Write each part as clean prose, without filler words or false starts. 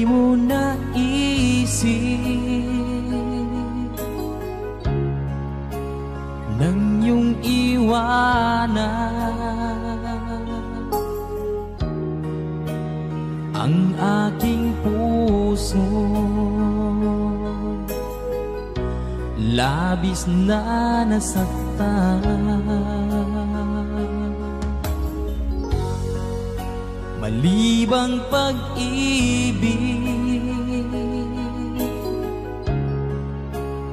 mo naisip nang iyong iwanan ang aking puso. Labis na nasaktan, malibang pag-ibig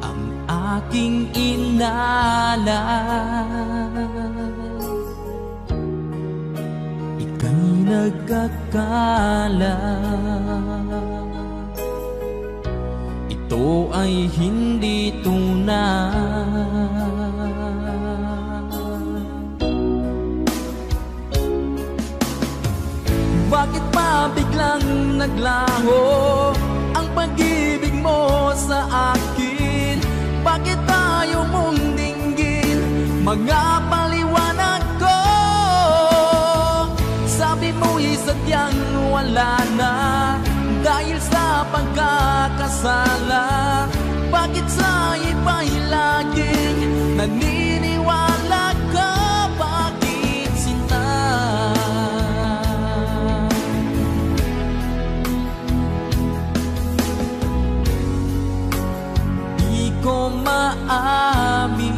ang aking inalas. Ika'y nagkakala ito ay hindi tunay. Bakit pa biglang naglaho ang pag-ibig mo sa akin? Bakit tayo mong dinggin mga paliwanag ko? Sabi mo'y sadyang wala na dahil sa pagkakasala. Bakit sa iba'y laging naniniwala ka? Bakit sinta? Di ko maamin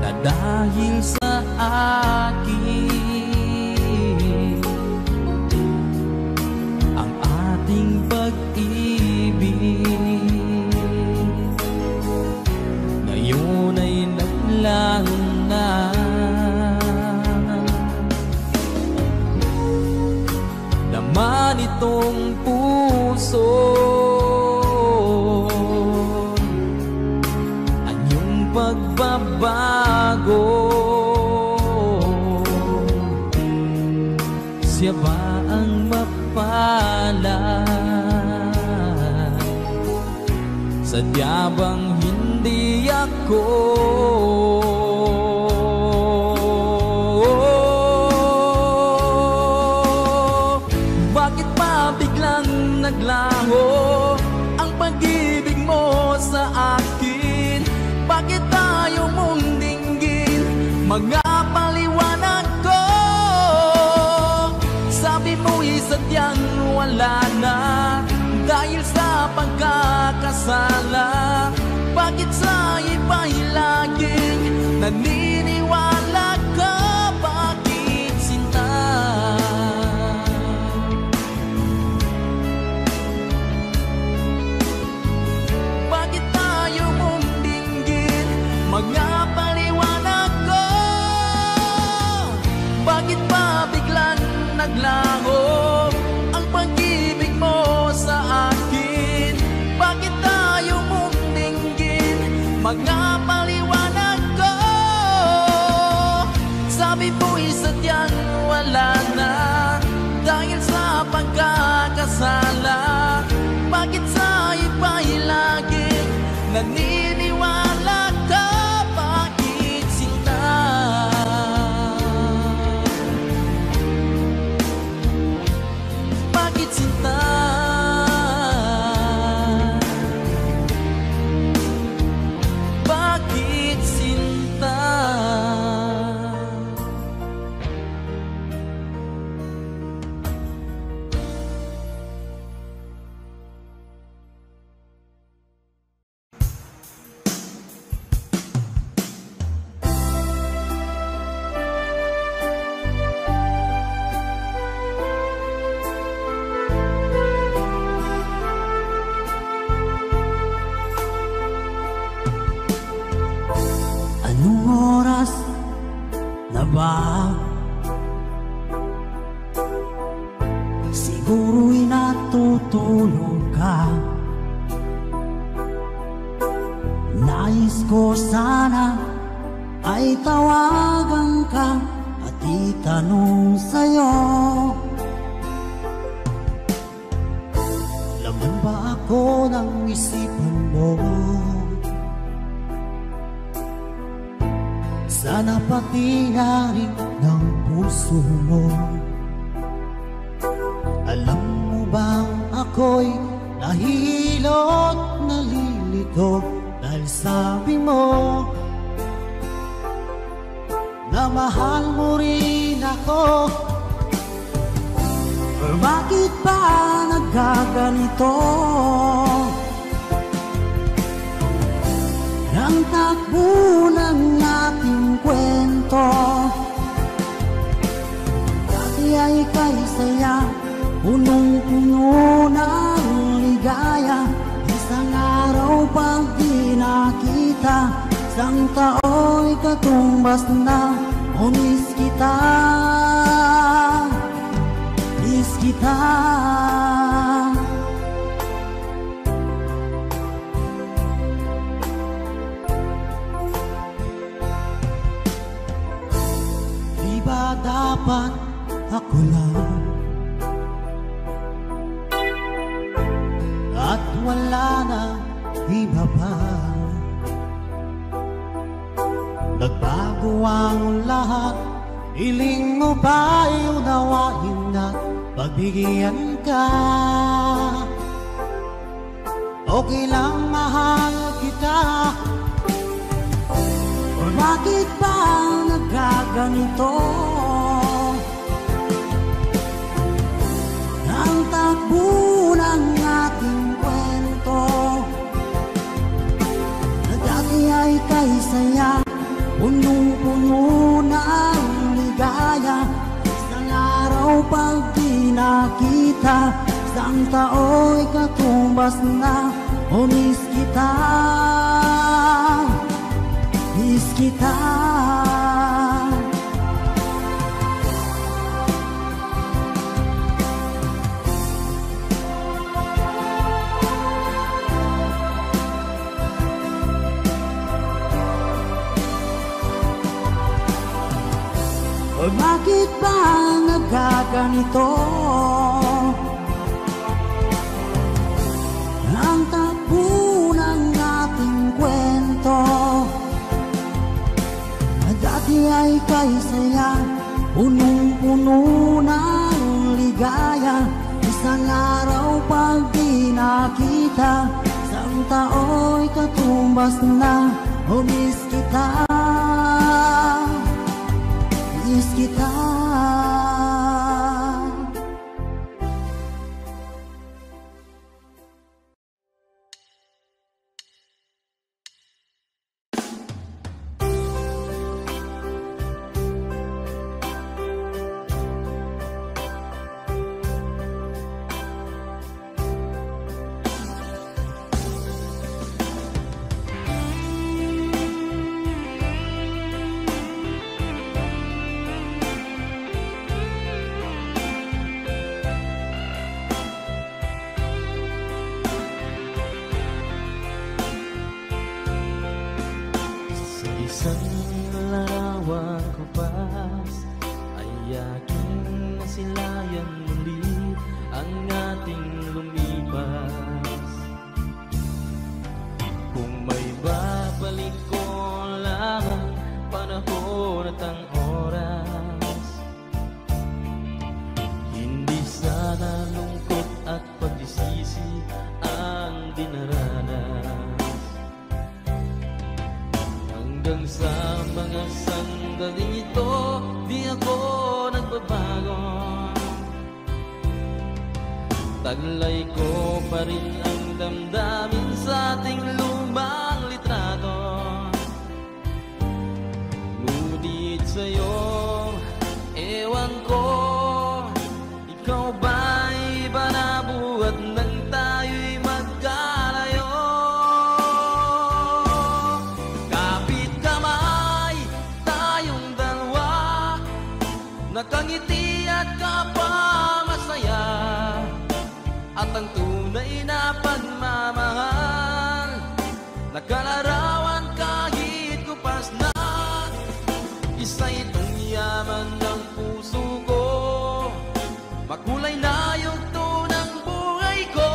na dahil sa akin pag-ibig ngayon ay naglaho na. Laman itong puso anyong pagbabago. Siya ba ang mapalad? Sadya bang hindi ako? Bakit pa biglang naglaho ang pag-ibig mo sa akin? Bakit tayo mong dinggin mga paliwanag ko? Sabi mo'y sadyang wala na dahil sa pagkakasala. Bakit sa iba'y laging naniniwala ka? Bakit sinta? Bakit tayo mong dinggin mga paliwanag ko? Bakit pa biglang naglaho ang pag-ibig mo sa akin? Bakit tayo mong dinggin mga paliwanag ko? Sabi mo'y sadyang wala na dahil sa pagkakasala. Bakit sa iba'y laging naniniwala ka? Bakit sinta? Bakit sinta? Bakit sinta? Anong oras na ba? Siguro'y natutulog ka. Nais ko sana ay tawagan ka at itanong sa'yo, laman ba ako ng isipan mo? Sana pati na rin ng puso mo. bang ako'y nahihilot, nalilito dahil sabi mo na mahal mo rin ako? Or bakit ba nagkaganito? Ang takbo ng ating kwento, dati ay kay saya, punong-puno ng ligaya. Isang araw pag di nakita, isang tao'y katumbas na. O miss kita, miss kita. Di ba dapat ako lang at wala na iba pa? Nagbago ang lahat, hiling mo ba'y unawain at pagbigyan ka? Okay lang mahal kita. O bakit ba nagkaganito? Ang takbo ng ating kwento, na dati ay kay saya, punong-puno ng ligaya. Isang araw pag di nakita, isang tao'y katumbas na. O miss kita, miss kita. O bakit ba nagkaganito? Ang takbo ng ating kwento, na dati ay kay saya, punong-puno ng ligaya. Isang araw pag di nakita, isang tao'y katumbas na. O miss kita, miss kita. Taglay ko pa rin ang damdamin sa ating lumang litrato. Ngunit sa'yo, ewan ko, ikaw ba'y iba na buhat nang tayo'y magkalayo? Kapit kamay, tayong dalawa, nakangiti at kapamasaya. At ang tunay na pagmamahal, nakalarawan kahit kupas na. Isa itong yaman ng puso ko, makulay na yugto ng buhay ko.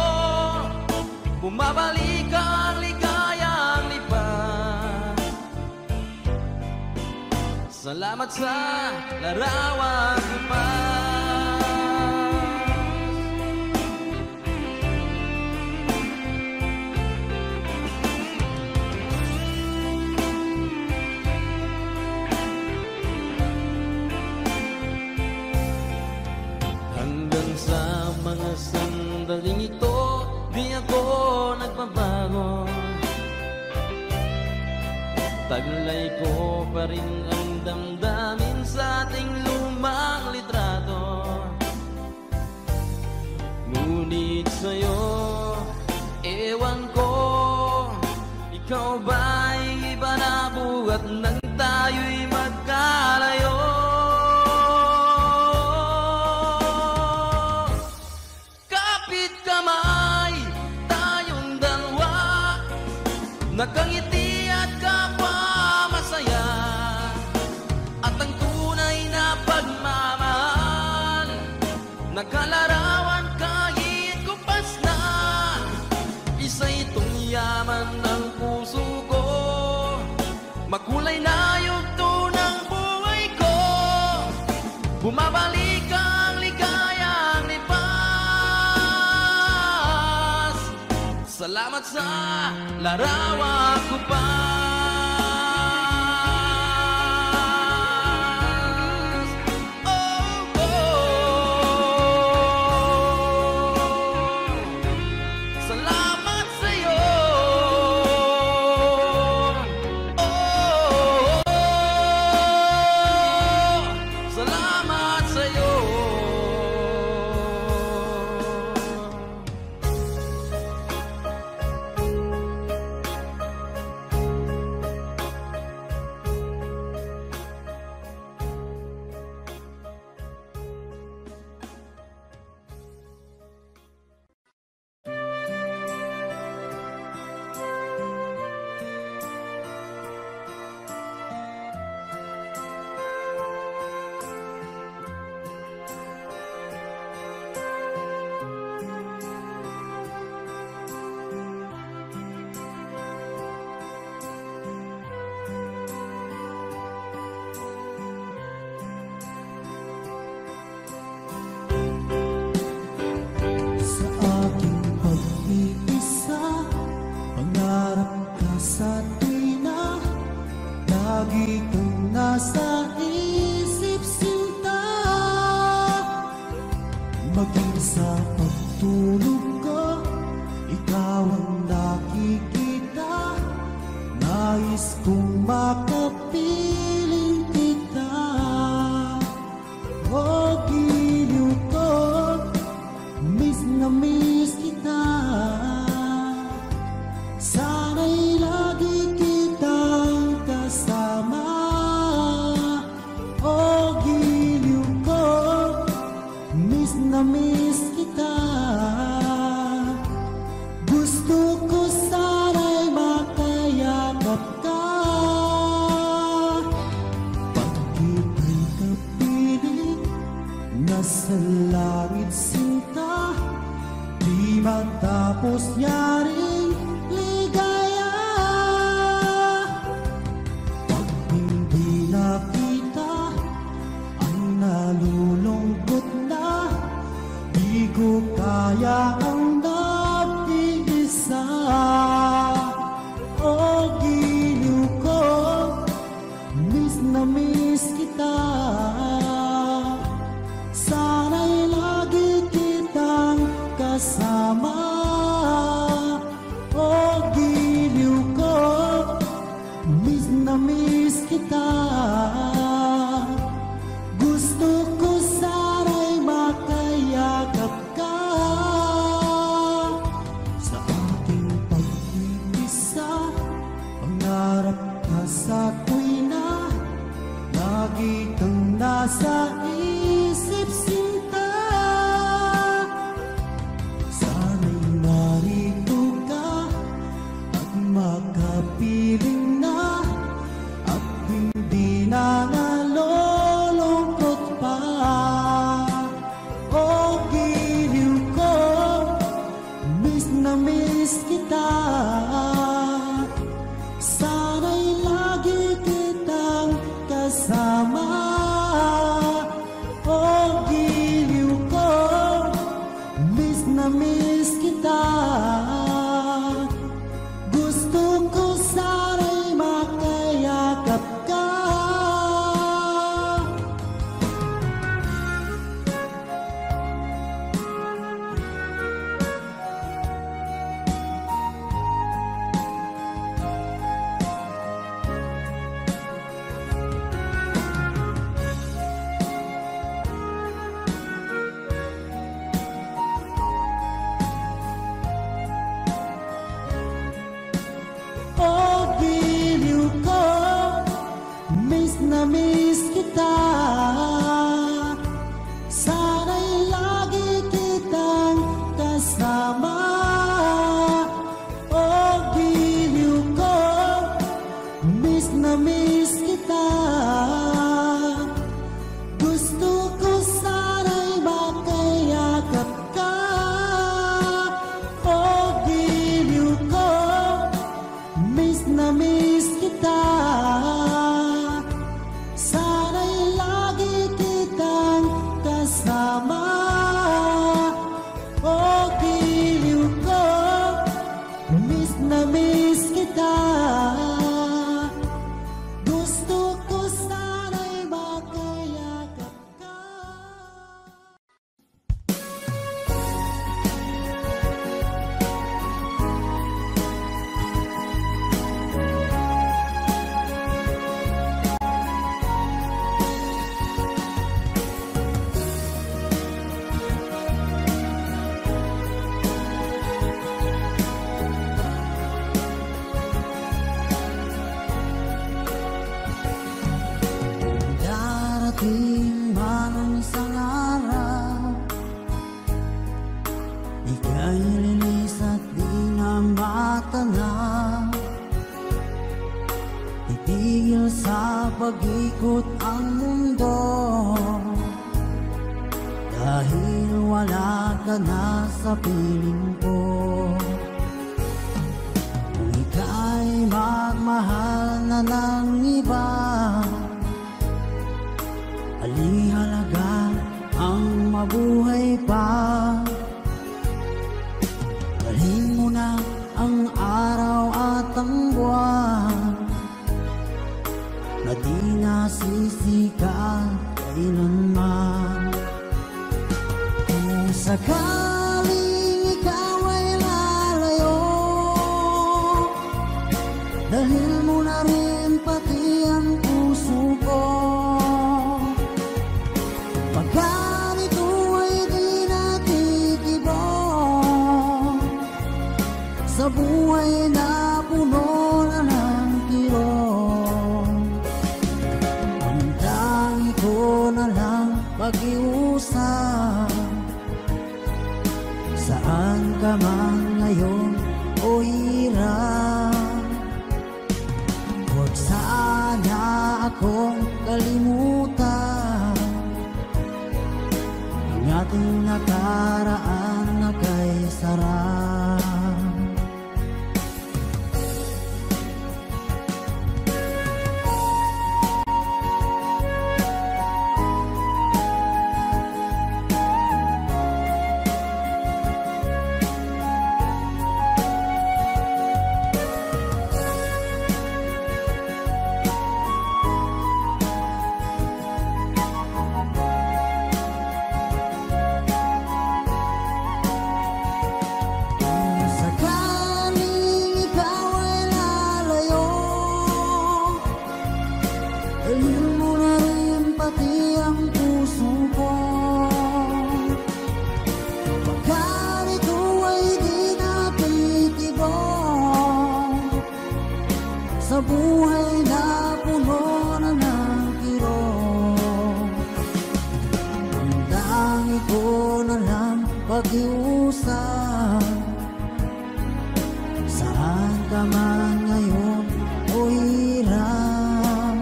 Bumabalik ang ligayang lipat. Salamat sa larawan ko pa. sandaling ito, di ako nagbabago. Taglay ko pa rin ang damdamin sa ating lumang litrato. Ngunit sa'yo, ewan ko, ikaw ba'y iba na buhat nang tayo'y magkalayo? Kapit kamay, tayong dalawa, nakangiti at kapwa masaya. At ang tunay na pagmamahal, nagkalarawan kahit kumpas na. Isa itong yaman ng puso ko, makulay na yugto ng buhay ko. Bumabalik ang ligayang lipas. Salamat sa larawan ko pa. pag-ikot ang mundo, dahil wala ka na sa piling ko. Kung ika'y magmahal na ng iba, alihalaga ang mabuhay pa. Dalhin mo na ang araw at ang buwan, na di nasisikat kailanman. Kung sakaling ikaw ay lalayo, dalhin mo na rin pati ang puso ko. Pagkat ito ay di natitibok sa buhay na puno na ng kirot, ang tangi ko na lang pag-iusap. Saan ka man ngayon o hirap, huwag sana akong kalimutan ang ating nakaraan na kay sarap. Sa buhay na puno na ng kirot, ang dangi ko na lang pag-iusap. Saan ka man ngayon o hirap,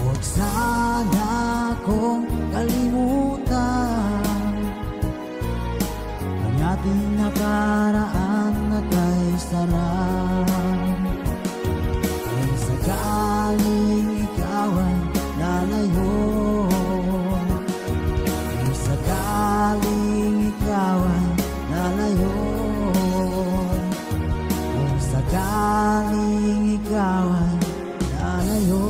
huwag sana akong kalimutan ang ating nakaraan na kay sarap. Sakaling ikaw ay lalayo, kung sakaling ikaw ay lalayo, kung sakaling ikaw ay lalayo.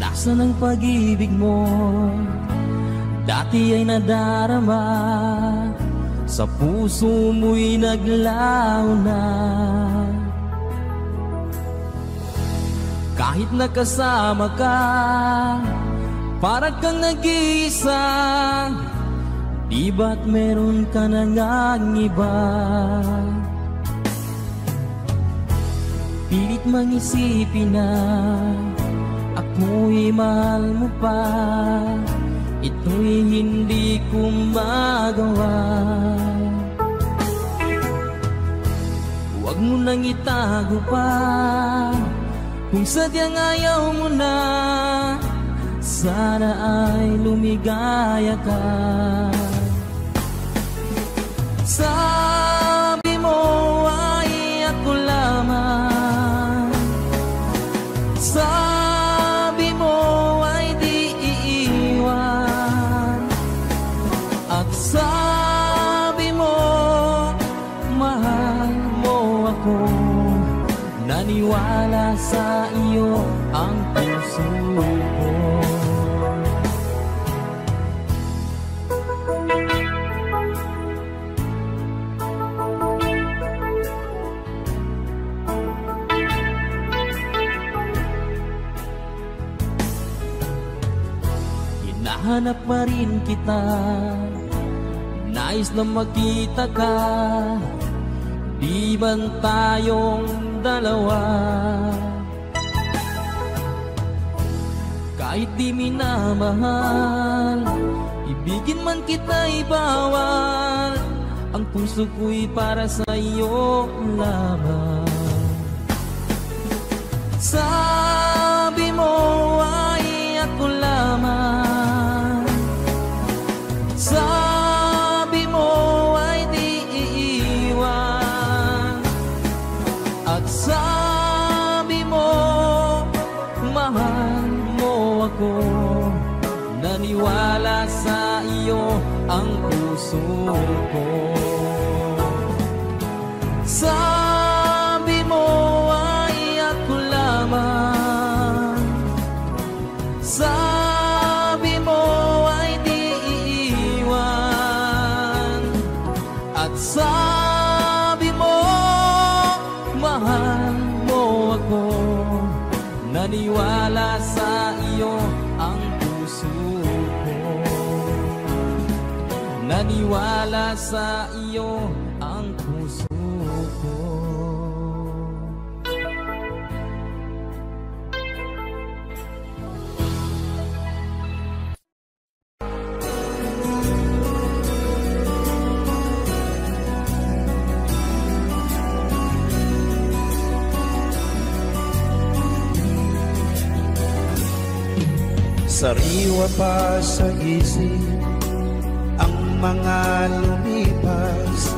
Nasaan ang pag-ibig mo? Dati ay nadarama, sa puso mo'y naglaho na. Kahit nakasama ka, parang kang nag-iisa. Di ba't meron ka na ngang iba? Pilit mang isipin na ako'y mahal mo pa, ito'y hindi ko magawa. Huwag mo nang itago pa, kung sadyang ayaw mo na, sana ay lumigaya ka. Sabi mo ay ako lamang, sabi mo ay di iiwan, at sabi mo mahal mo ako. Naniwala sa iyo ang puso ko. hinahanap pa rin kita. Nais na makita ka, di ba tayong dalawa? Kahit di minamahal, ibigin man kita'y bawal. Ang puso ko'y para sa iyo lamang. Sabi mo ay ako lamang, sabi mo ay di iiwan, at sabi mo mahal mo ako. Naniwala sa iyo ang puso ko. Sabi mo ay ako lamang, sabi mo ay di iiwan, at sabi mo mahal mo ako. Naniwala sa iyo ang puso ko. Naniwala sa iyo ang puso ko. Sariwa pa sa isip ang mga lumipas,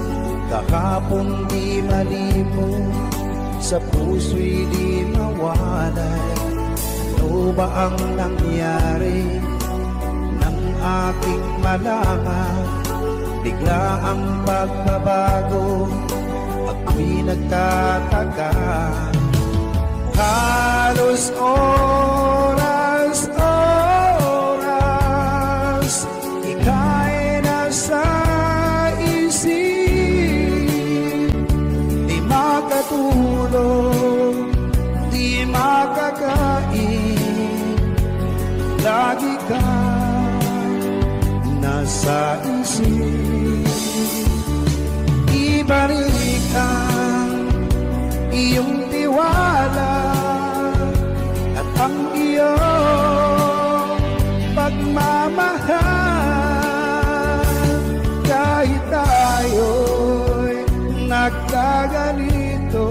kahapon di malimo, sa puso'y di mawalay. Ano ba ang nangyari nang aking malaman? Bigla ang pagbabago, ako'y nagtataka. Halos oras ika'y nasa isip, di makatulog, di makakain, lagi ka nasa isip. Ibalik ang iyong tiwala at ang iyong pagmamahal. Kahit tayo'y nagkaganito,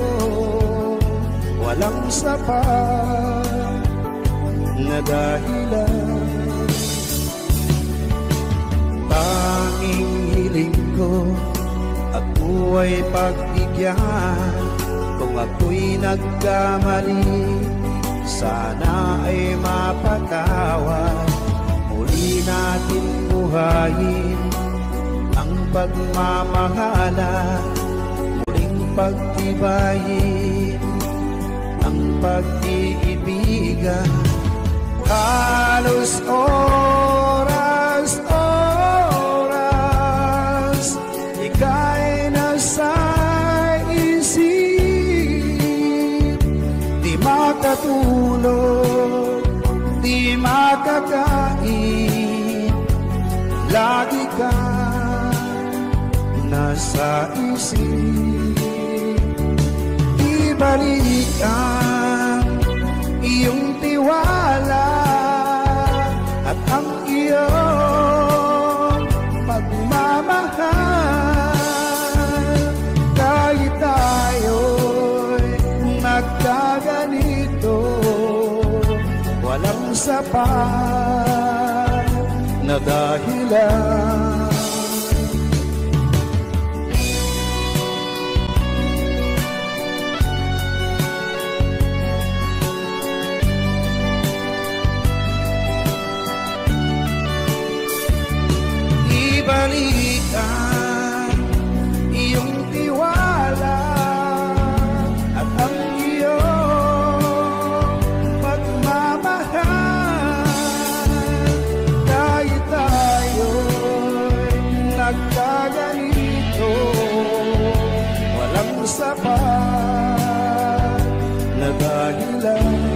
walang sapat na dahilan. Tanging hiling ko, ako ay pagbigyan. Kung ako'y nagkamali, sana ay mapatawad. Muli natin buhayin ang pagmamahala, muling pagtibayin ang pag-iibigan. Halos oras ika'y nasa isip, di makatulog, di makakain, lagi ka nasa isip. Ibalik ang iyong tiwala at ang iyong pagmamahal. Kahit tayo'y nagkaganito, walang sapat na dahilan. Ibalik ang iyong tiwala at ang iyong pagmamahal. Kahit tayo'y nagkaganito, walang sapat na dahilan.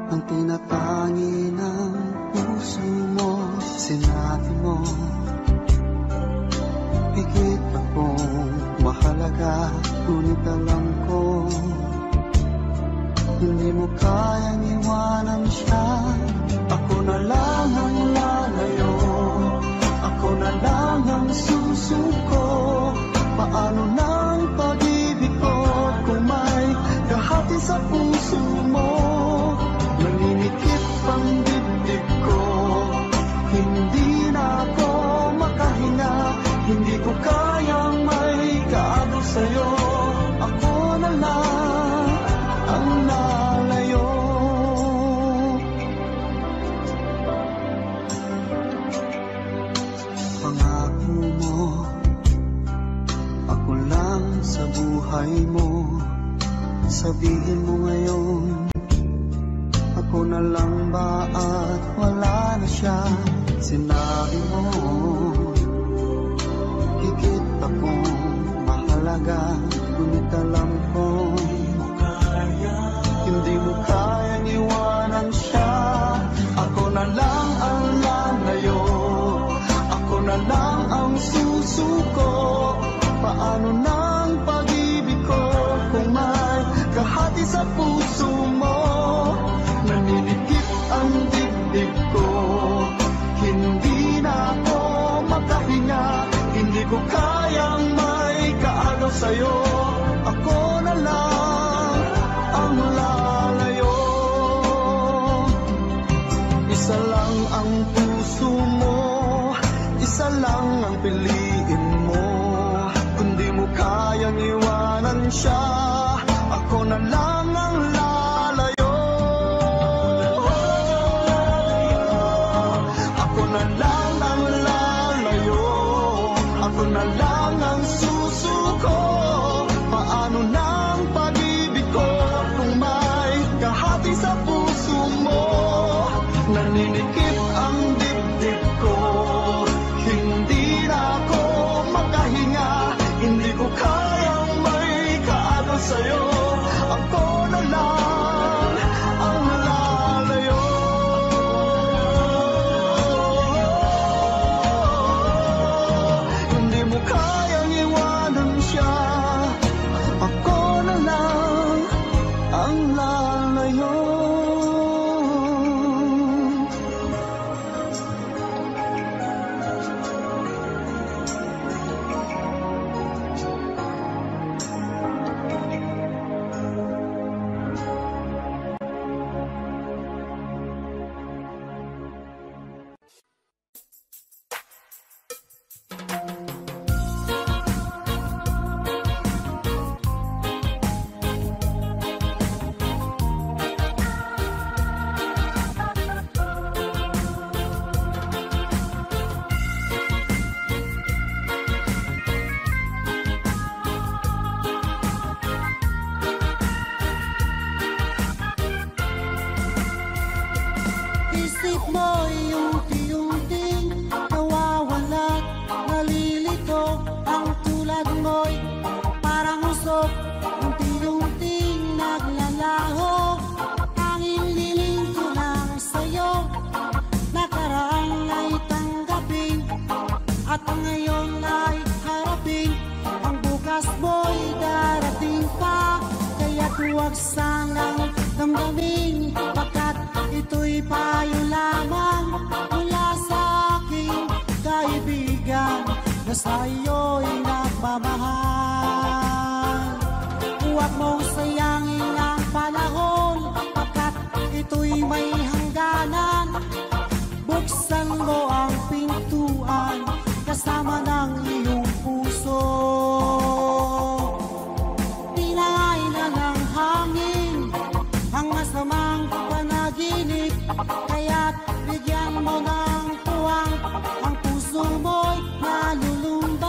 ang tinatangi ng puso mo. Sinabi mo, higit akong mahalaga, ngunit alam ko hindi mo kayang iwanan siya. Ako na lang ang lalayo, ako na lang ang susuko. Paano nang pag-ibig ko kung may kahati sa puso mo? Naninikip ang dibdib ko, hindi na ako makahinga. Hindi ko kayang may kaagaw sa'yo. Ako na lang ang lalayo. Pangako mo, ako lang sa buhay mo. Sabihin mo ngayon, ako na lang ba at wala na siya? Sinabi mo, higit akong mahalaga, ngunit alam ko hindi mo kayang iwanan siya. Ako na lang ang lalayo, ako na lang ang susuko. Paano nang pag-ibig ko kung may kahati sa puso mo? Naninikip ang dibdib ko, hindi na ako makahinga. Hindi ko kayang may kaagaw sa'yo. Ako na lang ang lalayo. Isa lang ang puso mo, isa lang ang piliin mo. Kung di mo kayang iwanan siya, ako na lang ang lalayo. Ako na lang ang lalayo, ako na lang ang susuko. Paano nang pag-ibig ko kung may kahati sa puso mo? Naninikip ang dibdib ko, hindi na ako makahinga. Hindi ko kayang may kaagaw sa'yo. Ako na lang ang lalayo. Hindi mo kayang iwanan siya. Ako na lang ang lalayo. Isip mo'y unti-unting nawawala't nalilito. Ang tulad mo'y parang usok, unti-unting naglalaho. Tanging liling ko lang sa'yo, nakaraan ay tanggapin, at ngayon ay harapin. Ang bukas mo'y darating pa, kaya't huwag sanang damdamin, pagkat ito'y payo lamang mula sa aking kaibigan na sa'yo'y nagmamahal. Huwag mong sayangin ang panahon, pagkat ito'y may hangganan. Buksan mo ang pintuan kasama ng iyong puso. Tinangay na ng hangin ang masamang panaginip, kaya't bigyan mo ng tuwang ang puso mo'y nalulumbay.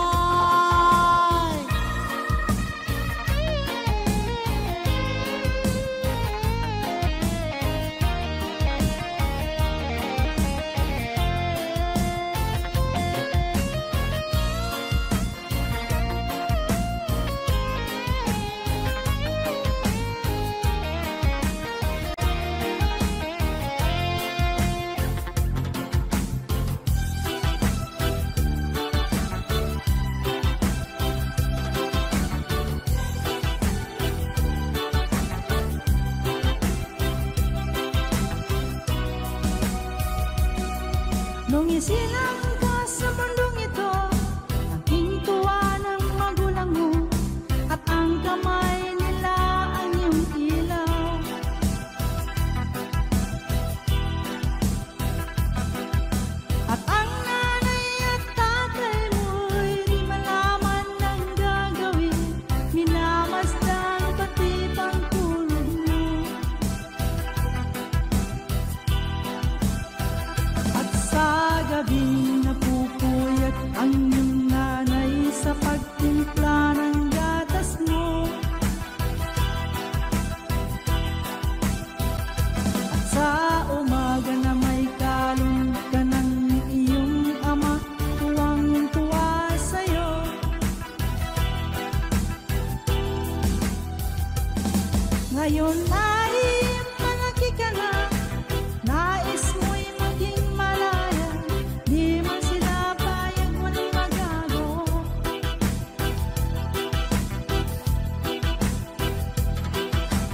Nung isilang ka sa mundong ito, naging tuwa ng magulang mo, at ang kamay nila ang iyong ilaw. At ang nanay at tatay mo'y di malaman ng gagawin, minamasdan pati pangtulog mo. At sa gabing napupuyat ang iyong nanay sa pagtimpla ng gatas mo. At sa umaga na may kalong ka ng iyong ama, tuwang-tuwa sa'yo. Ngayon ay malaki ka na, nais mo'y maging malaya, di man sila payag walang magago.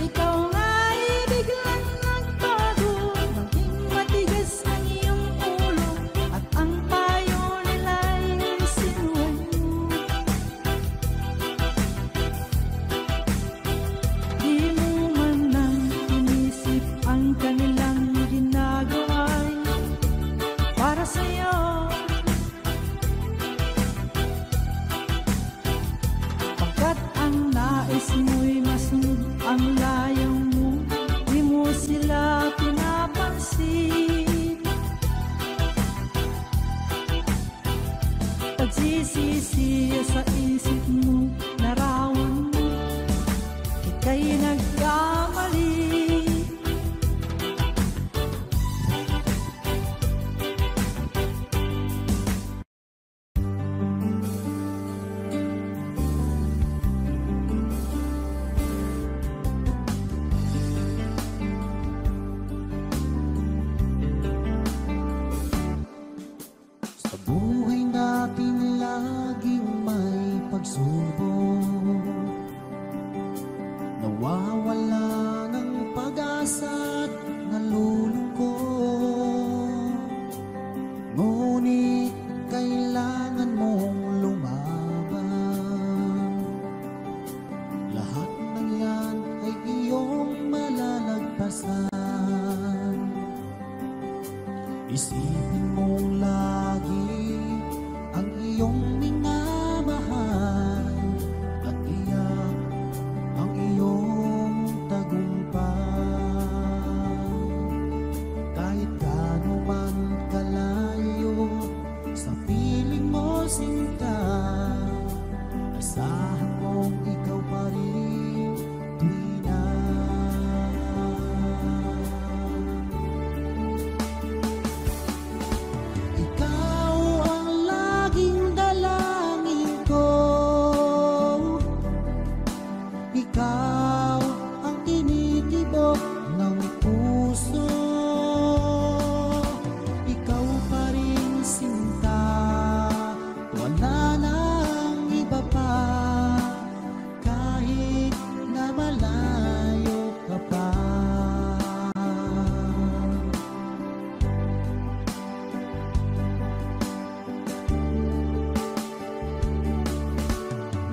Ikaw nga'y biglang nagbago, maging matigas ang iyong ulo, at ang payo nila'y sinuwan mo. Di mo man lang inisip ang kanilang ginagawa'y para sa'yo. Pagkat ang nais mo'y masunod ang layaw mo, di mo sila pinapansin. Pagsisisiya sa isip mo, larawan mo, ika'y nagkamali. Sa buhay natin laging may pagsubok, nawawala ng pag-asa at nalulungkot. Ngunit kailangan mong lumaban, lahat ng yan ay iyong malalagpasan. Isipin mong lagi ang iyong minamahal, at iyak ang iyong tagumpay. Kahit gaano man kalayo sa piling mo sinta, asahan mong ikaw pa rin tuwina. Ikaw ang laging dalangin ko, ikaw ang tinitibok ng puso. Ikaw pa rin sinta, wala nang iba pa, kahit na malayo ka pa.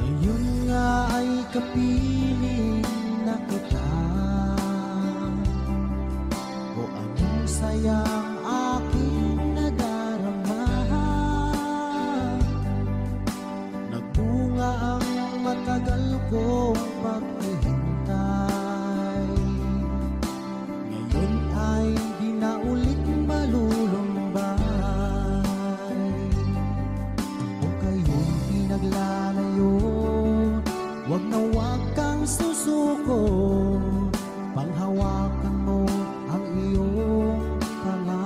Ngayon nga ay kapiling na kita, o anong sayang aking nadarama. Nagbunga ang matagal kong paghihintay, ngayon ay di na ulit malulumbay. Kung kayo'y pinaglalayo, wag na wag kang susuko, panghawakan mo ang iyong pangalan.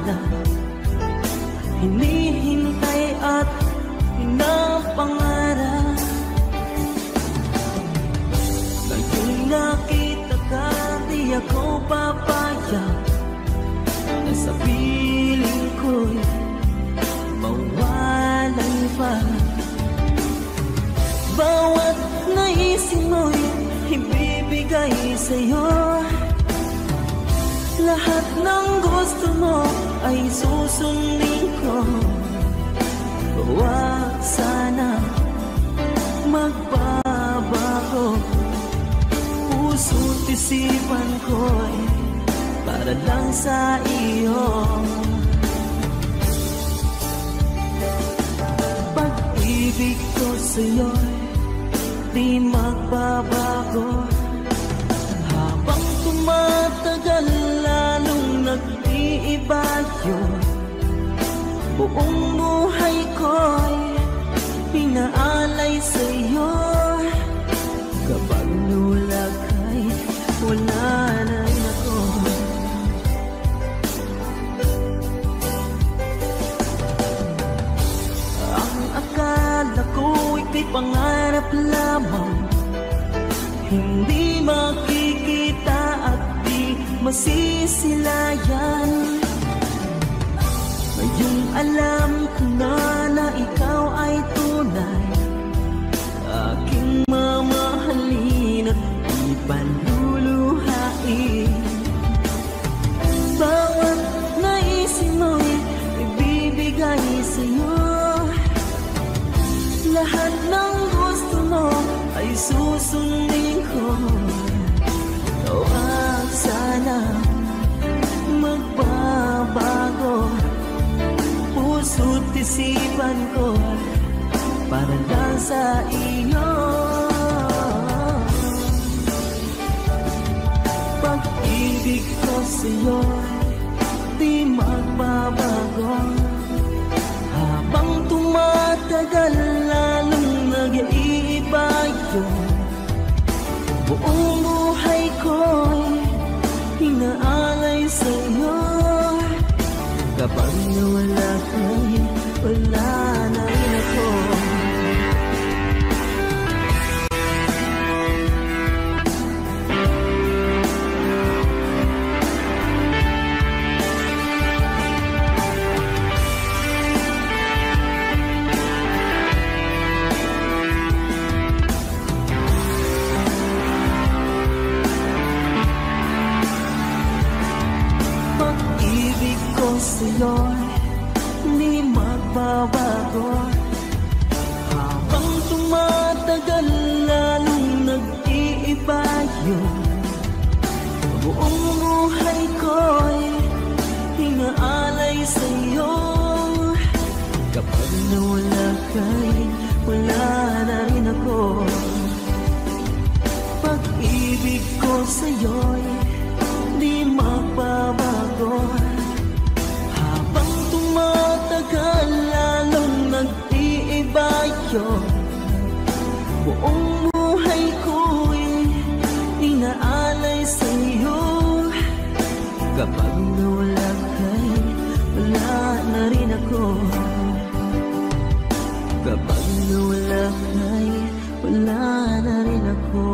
na hinihintay at pinapangarap. Ngayong nakita ka, di ako papayag na sa piling ko'y mawalan pa. Bawat naisin mo'y ibibigay sa'yo. Lahat ng gusto mo ay susundin ko. Huwag sana magbabago. Puso't isipan ko'y para lang sa iyo. Pag-ibig ko sa'yo'y di magbabago. Habang tumatagal lalong nag-iiba yun. Buong buhay ko'y pinaalay sa'yo. Kapag nawala ka'y wala na rin ako. Ang akala ko'y kay pangarap lamang, hindi makikita at di masisilayan. Ngayong alam ko na ikaw ay tunay, aking mamahalin at ipanluluhain. Bawat naisin mo'y ibibigay sa'yo. Lahat ng gusto mo ay susundin ko. Huwag sana magbabago. Puso't isipan ko para lang sa iyo. Pag-ibig ko sa'yo di magbabago. Habang tumatagal lalong nag-iiba yun. Buong buhay ko'y hinaalay sa'yo. Kapag nawala ka'y wala na rin ako. Pag-ibig ko sa'yo'y di magbabago. Habang tumatagal lalong nag-iiba yun. Buong buhay ko'y hinaalay sa'yo. Kapag nawala ka'y wala na rin ako. Pag-ibig ko sa'yo'y di magbabago. Habang tumatagal lalong nag-iiba yun. Buong buhay ko'y inaalay sa'yo. Kapag nawala ka'y wala na rin ako. Kapag nawala ka'y wala na rin ako.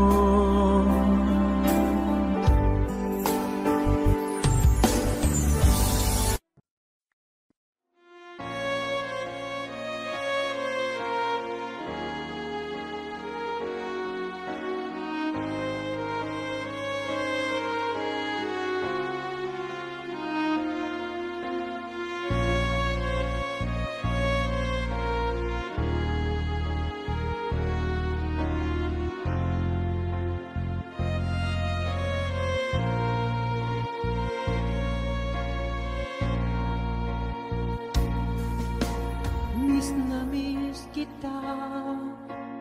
Miss na miss kita,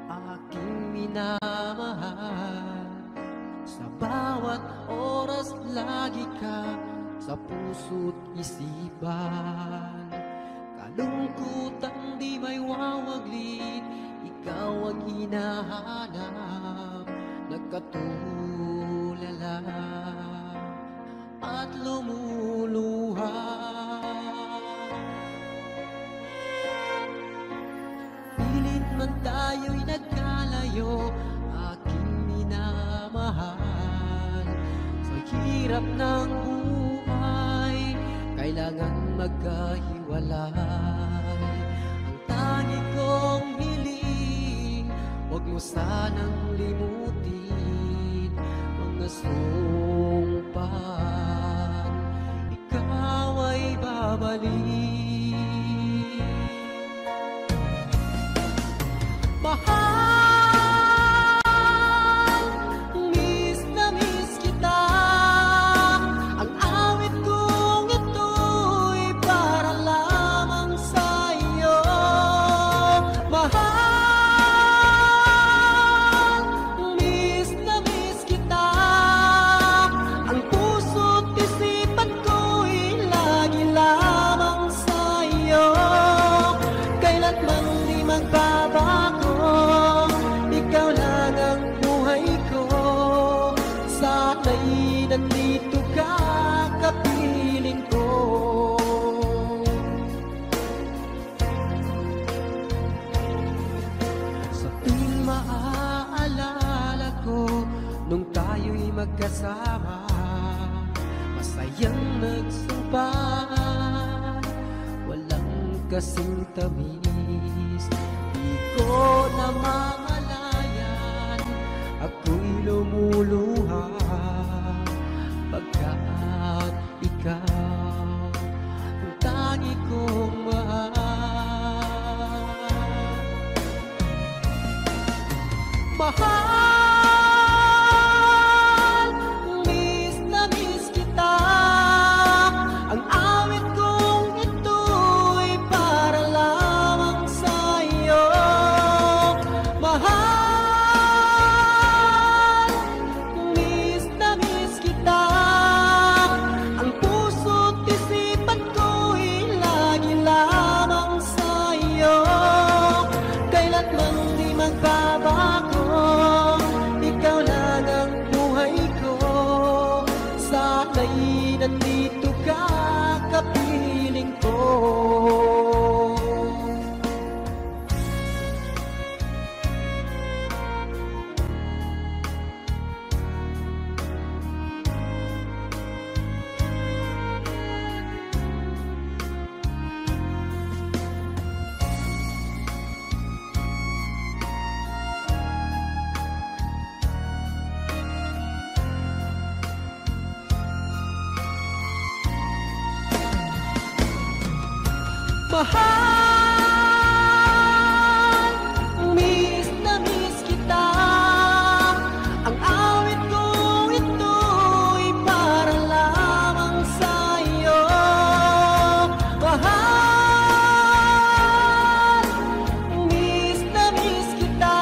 aking minamahal. Sa bawat oras lagi ka sa puso't isipan. Kalungkutan di may wawaglit, ikaw ang hinahanap. Nagkatulala at lumuluha. hirap ng buhay, kailangan magkahiwalay. Ang tangi kong hiling, huwag mo sanang limutin mga sumpaan, ikaw ay babalik. Mahal, miss na miss kita. Ang awit kong ito'y para lamang sa iyo. Mahal, miss na miss kita. Ang puso't isipan ko'y lagi lamang sa iyo. Kailanman di magbabago, ikaw lang ang buhay ko. Sana'y nandito ka, kapiling ko. Sa tuwing maaalala ko nung tayo'y magkasama, masayang nagsumpaan, walang kasing tamis. Di ko na mamalayan, ako'y lumuluha pagkat ikaw ang tangi kong mahal. Mahal, miss na miss kita. Ang awit kong ito'y para lamang sa iyo. Mahal, miss na miss kita. Ang puso't isipan ko'y lagi lamang sa iyo. Kailanman di magbabago, ikaw lang ang buhay ko. Sana'y nandito ka, kapiling ko. Mahal, miss na miss kita. Ang awit kong ito'y para lamang sa iyo. Mahal, miss na miss kita.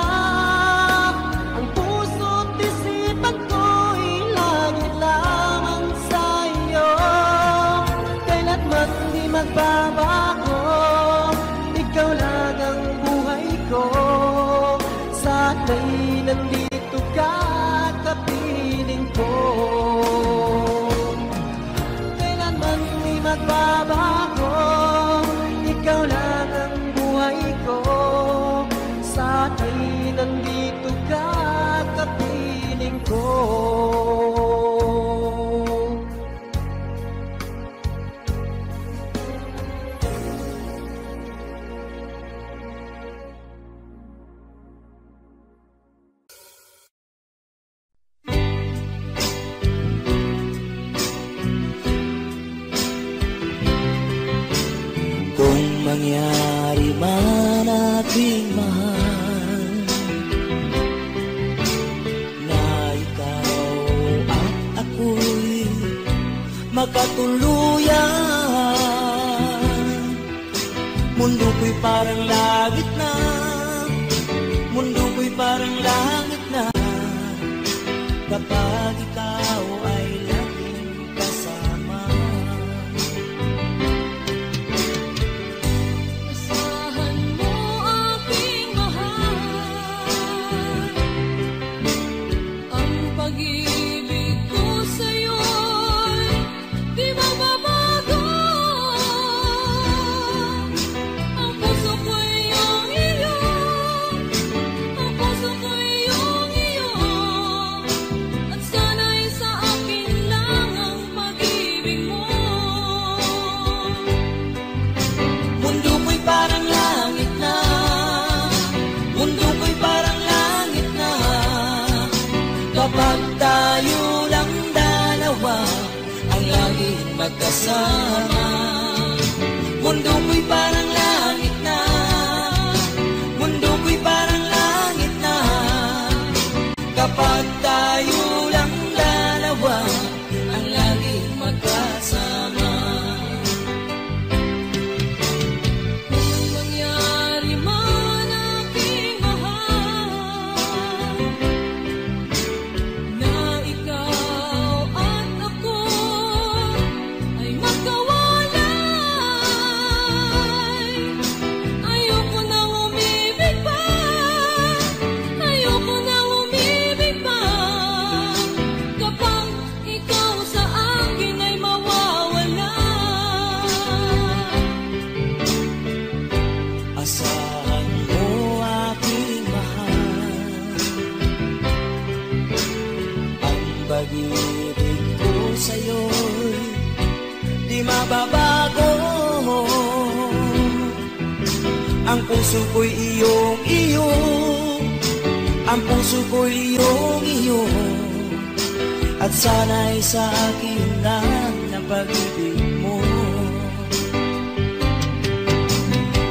Ang puso't isipan ko'y lagi lamang sa iyo. Kailanman di magbabago, ikaw lang ang buhay ko. Sana'y nandito ka, kapiling ko. Kailanman di magbabago, ikaw lang ang buhay ko. Sana'y nandito ka, kapiling ko. Kung mangyari man ating mahal na ikaw at ako'y magkatuluyan, mundo ko'y parang langit na, mundo ko'y parang langit na, kapag ikaw ay laging kasama. Asahan mo aking mahal, ang pag-ibig ko sa'yo'y di magbabago. Ang puso ko'y iyong iyo, ang puso ko'y iyong iyo, at sana'y kapag tayo lang dalawa ang laging magkasama. Mundo ko'y parang langit na, mundo ko'y parang langit na, kapag tayo lang dalawa ang laging magkasama. Kung mangyari man aking mahal na ikaw at ako ay magkawalay, ayoko na umibig pa, ayoko na umibig pa, kapag ikaw sa akin ay mawawala. Asahan mo aking mahal, ang pag-ibig ko sa'yo'y di mababago. Ang puso ko'y iyong-iyo, ang puso ko'y iyong-iyo, at sana'y sa akin lang ang pag-ibig mo.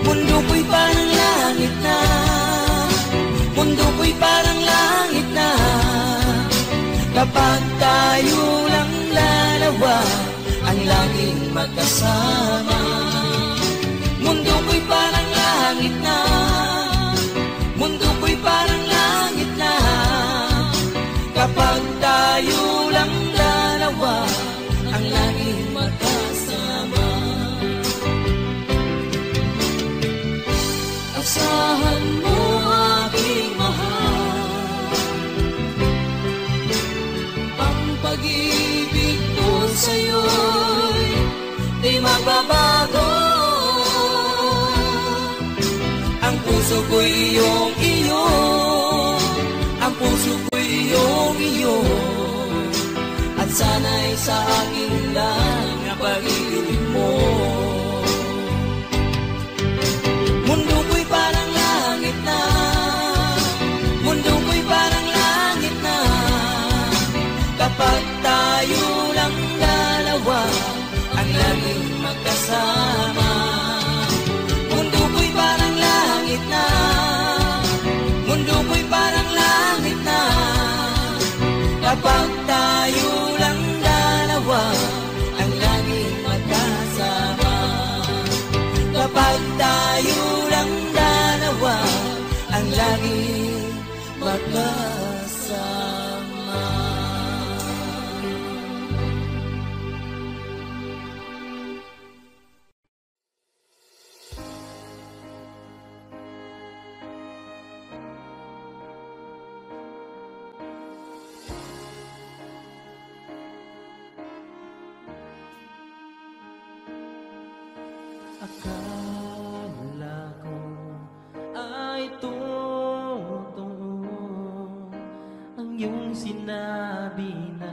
Mundo ko'y parang langit na, mundo ko'y parang langit na, kapag tayo lang dalawa ang laging magkasama. Mundo ko'y parang langit na, mundo ko'y parang langit na, kapag tayo lang dalawa ang laging magkasama. Asahan mo aking mahal, ang pag-ibig ko sa'yo'y di magbabago. Ang puso ko'y iyong-iyo, ang puso ko'y iyong-iyo, at sana'y sa akin lang ang pag-ibig mo. Mundo ko'y parang langit na, mundo ko'y parang langit na, kapag tayo lang dalawa ang laging magkasama. Mundo ko'y parang langit na, mundo ko'y parang langit na, kapag tayo lang dalawa ang laging magkasama. Kapag tayo lang dalawa ang laging magkasama. Akala ko ay totoo ang iyong sinabi na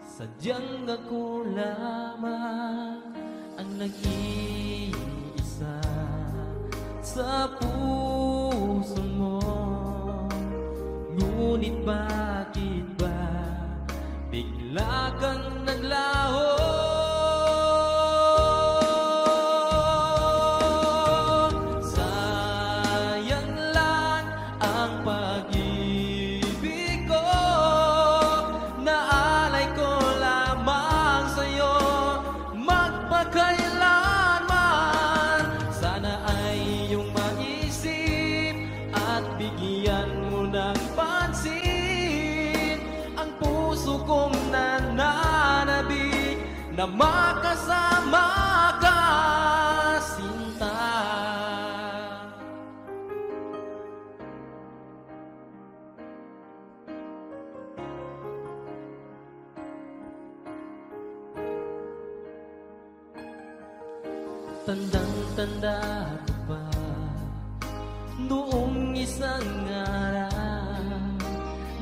sadyang ako lamang ang nag-iisa sa puso mo. Ngunit bakit ba bigla kang naglaho? Na makasama ka, sinta. Tandang-tanda ko pa noong isang araw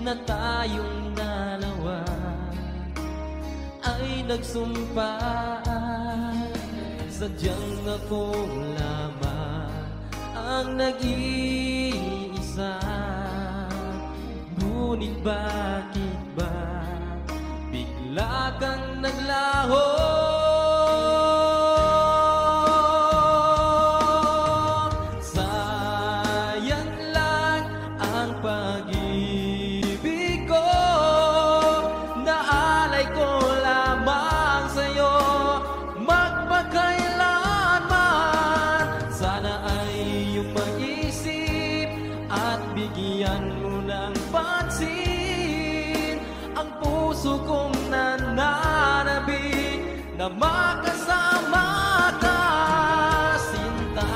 na tayong dalawa ay nagsumpaan. Sadyang ako lamang ang nag-iisa. Ngunit bakit ba bigla kang naglaho? Sayang lang ang pag-ibig ko, naalay ko lamang sa'yo magpakailanman. Sana ay iyong maisip at bigyan mo ng pansin ang puso kong nananabik na makasama ka, sinta.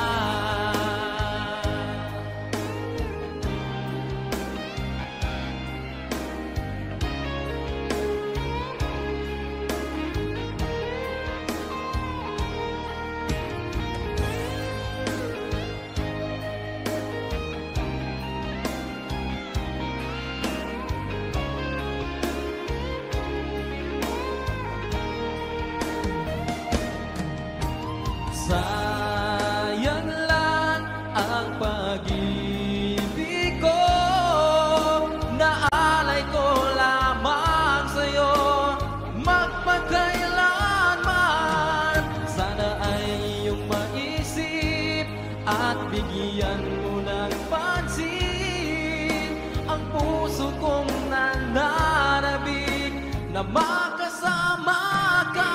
Sayang lang ang pag-ibig ko, naalay ko lamang sa'yo magpakailanman. Sana ay iyong maisip at bigyan mo ng pansin ang puso kong nananabik na makasama ka.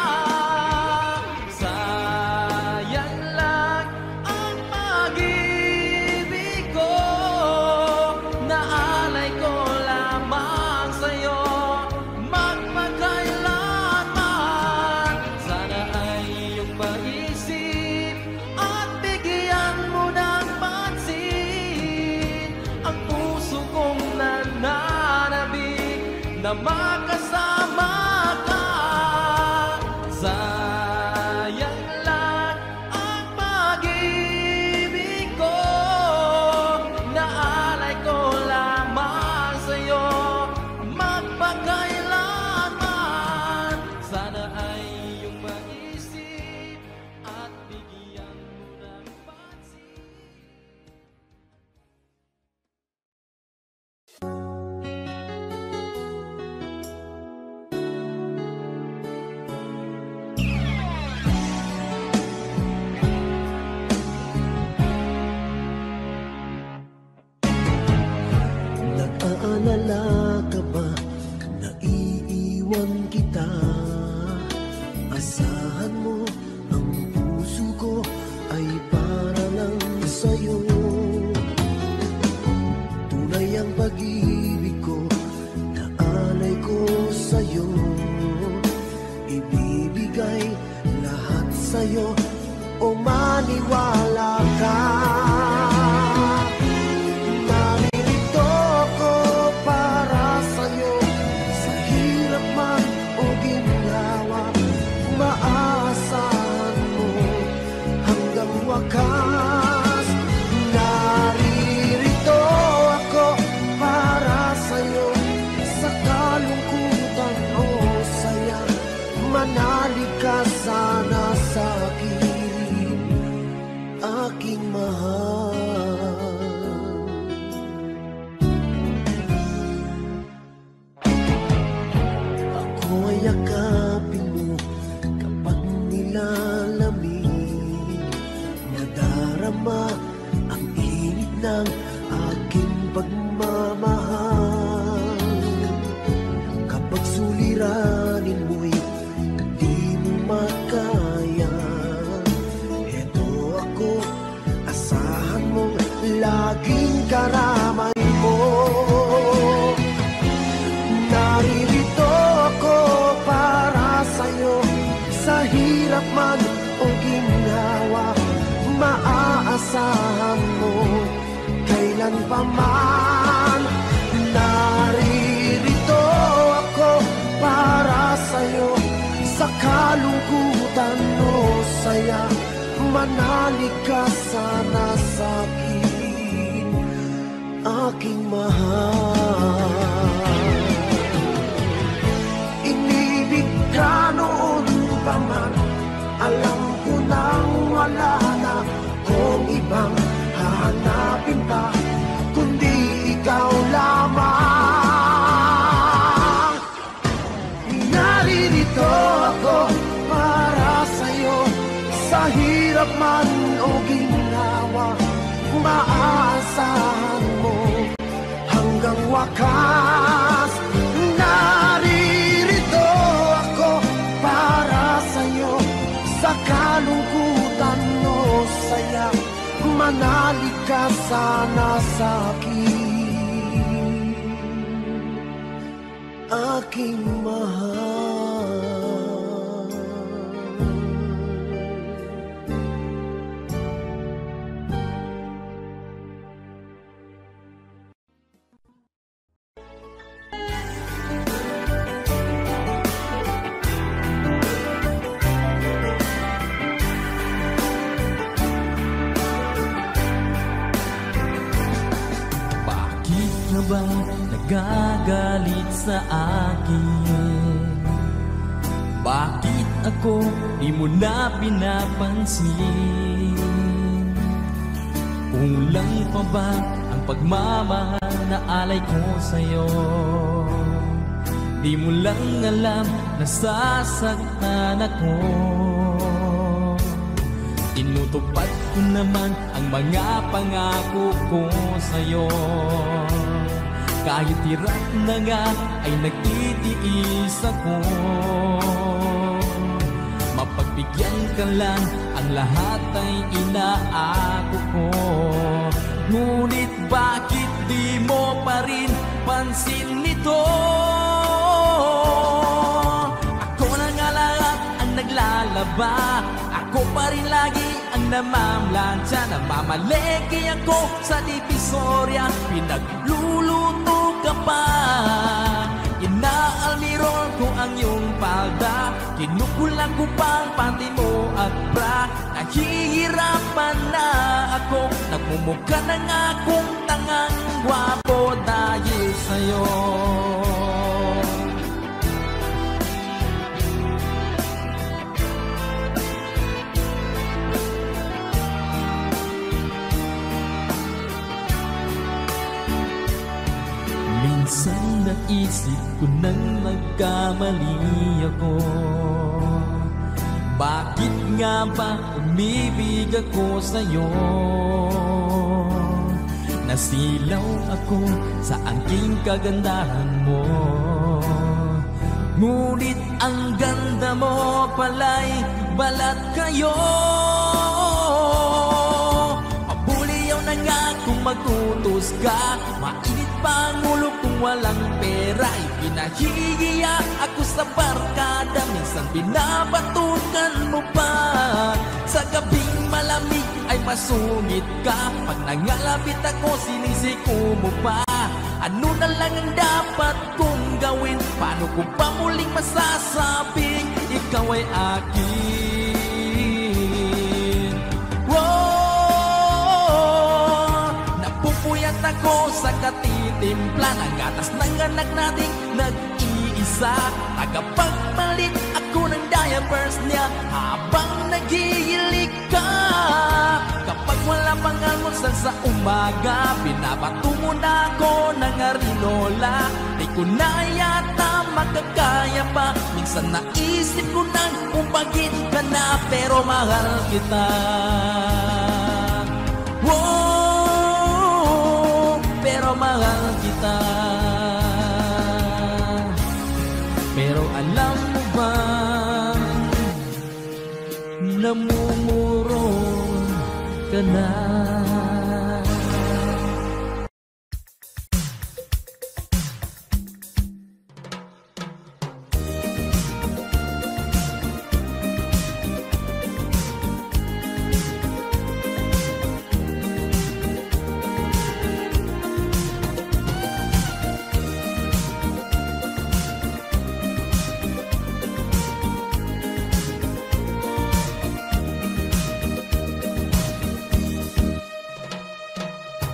Na makasama ka. Sayang lang ang pag-ibig ko, naalay ko lamang sa'yo magpakailanman. Sana ay iyong maisip at bigyan mo ng pansin. Naalala ka ba, naiiwan kita? Asahan mo, ang puso ko ay para lang sa'yo. Tunay ang pag-ibig ko, naalay ko sa'yo. Ibibigay lahat sa'yo, o maniwala ka. Wakas, naririto ako para sa'yo. Sa kalungkutan o saya, manalig ka sana sa'kin, aking mahal. Ako ay yakapin mo kapag nilalamig, nadarama ang init ng aking pagmamahal. Kapag suliranin mo'y di mo makaya, eto ako, asahan mong laging karamay mo. Naririto ako para sa'yo, sa hirap man o ginhawa, maaasahan mo kailan pa man. Naririto ako para sa'yo, sa kalungkutan o saya, manalig ka sana sa'kin, aking mahal. Inibig ka noon pa man, alam ko nang wala na kung ibang hahanapin pa, kundi ikaw lamang. man o ginawa, maasahan mo hanggang wakas. Naririto ako para sa'yo, sa kalungkutan o saya, manalig ka sana sa'kin, aking mahal. Ba nagagalit sa akin? Bakit ako di mo na pinapansin? Kulang pa ba ang pagmamahal na alay ko sa'yo? Di mo lang alam na sasaktan ako. Tinutupad ko naman ang mga pangako ko sa'yo. Kahit hirap na nga ay nagtitiis ako. Mapagbigyan ka lang, ang lahat ay inaako ko. Ngunit bakit di mo pa rin pansin nito? Ako na nga lahat ang naglalaba, ako pa rin lagi ang namamlansya. Namamaleki ako sa Divisoria, pinagluluto ka pa. Inaalmirol ko ang iyong palda, kinukulang ko pang panty mo at bra. Nahihirapan na ako, nagmumukha na nga akong tangang gwapo dahil sa'yo. Minsan naisip ko nang nagkamali ako. Bakit nga ba umibig ako sa'yo? Nasilaw ako sa angking kagandahan mo. Ngunit ang ganda mo pala'y balat kayo. Mabuliyaw na nga kung magtutos ka, mainit pa ang ulo kung walang pera. Ipinahihiya ako sa barkada, minsan binabatukan mo pa. Sa gabing malamig ay masungit ka, pag nangalapit ako sinisiko mo pa. Ano na lang ang dapat kong gawin? Paano ko pa muling masasabing ikaw ay akin? Whoa! Napupuyat ako sa katitimpla ng gatas ng anak nating nag-iisa. Tagapagpalit ako ng diapers niya habang naghihilig ka. Kapag wala pang almusal sa umaga, binabato mo na ako ng arinola. Di ko na yata makakaya pa, minsan naisip ko nang umpagin ka na, pero mahal kita. Wow, pero mahal kita. Pero alam mo ba, namumuro ka na.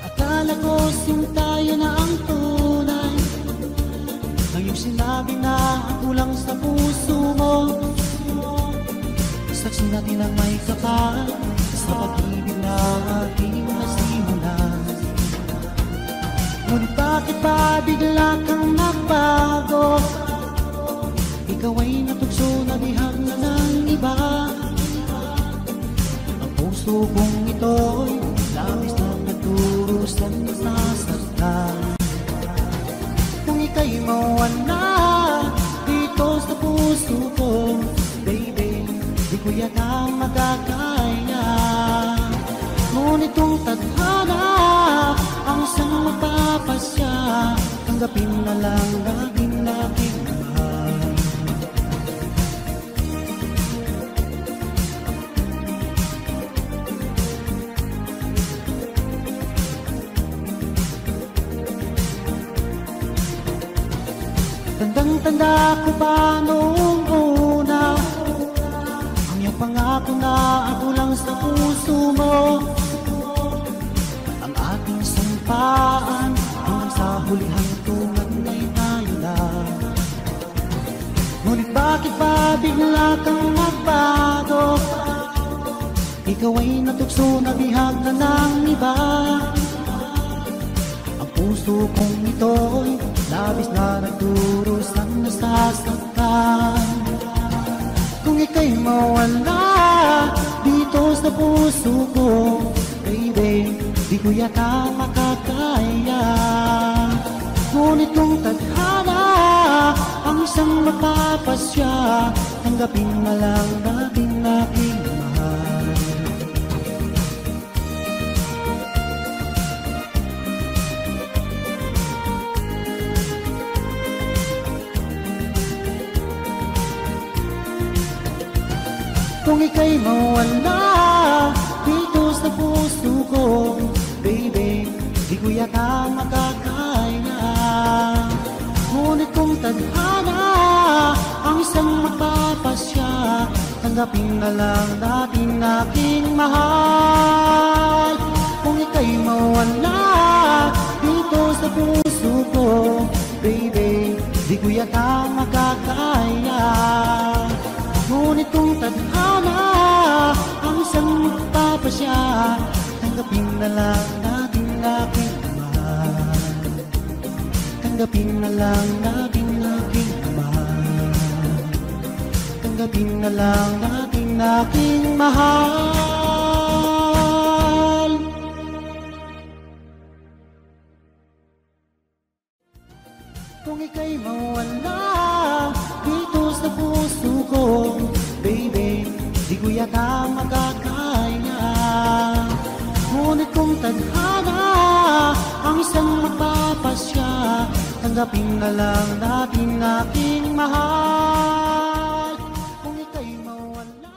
Akala ko tayo na ang tunay, ang iyong sinabi na ako lang sa puso mo. Saksi natin ang may kapal sa pag-ibig na ating nasimulan. Ngunit bakit ba bigla kang nagbago? Ikaw ay natugso na bihag na ng iba. Ang mawala dito sa puso ko, baby, di ko yata magkakaya. Ngunit kung tadhana ang siyang magpapasya, tanggapin na lang laging mahal. Tandang-tanda ko pa noong una ang iyong pangako na ako lang sa puso mo. Ang ating sampaan hanggang sa huli hantungan ay tayo na. Ngunit bakit ba bigla kang nagbago? Ikaw ay natukso na bihag na ng iba. Ang puso kong ito'y labis na nagdurusan, nasasaktan. Kung ika'y mawala dito sa puso ko, baby, di ko yata makakaya. Ngunit kung tadhana ang isang magpapasya, tanggapin na lang natin aking mahal. Kung ika'y mawala dito sa puso ko, baby, di ko yata makakaya. Ngunit kung tadhana ang isang magpapasya, tanggapin na lang natin aking mahal. Kung ika'y mawala dito sa puso ko, baby, di ko yata makakaya. Ngunit kung tadhana ang isang magpapasya, tanggapin na lang natin aking mahal. Tanggapin na lang natin aking mahal. Tanggapin na lang natin aking mahal. Kung ika'y mawala dito sa puso ko, baby, di ko yata magkakaya. Ngunit kung tadhana ang isang magpapasya, tanggapin na lang natin aking mahal. Kung ika'y mawala.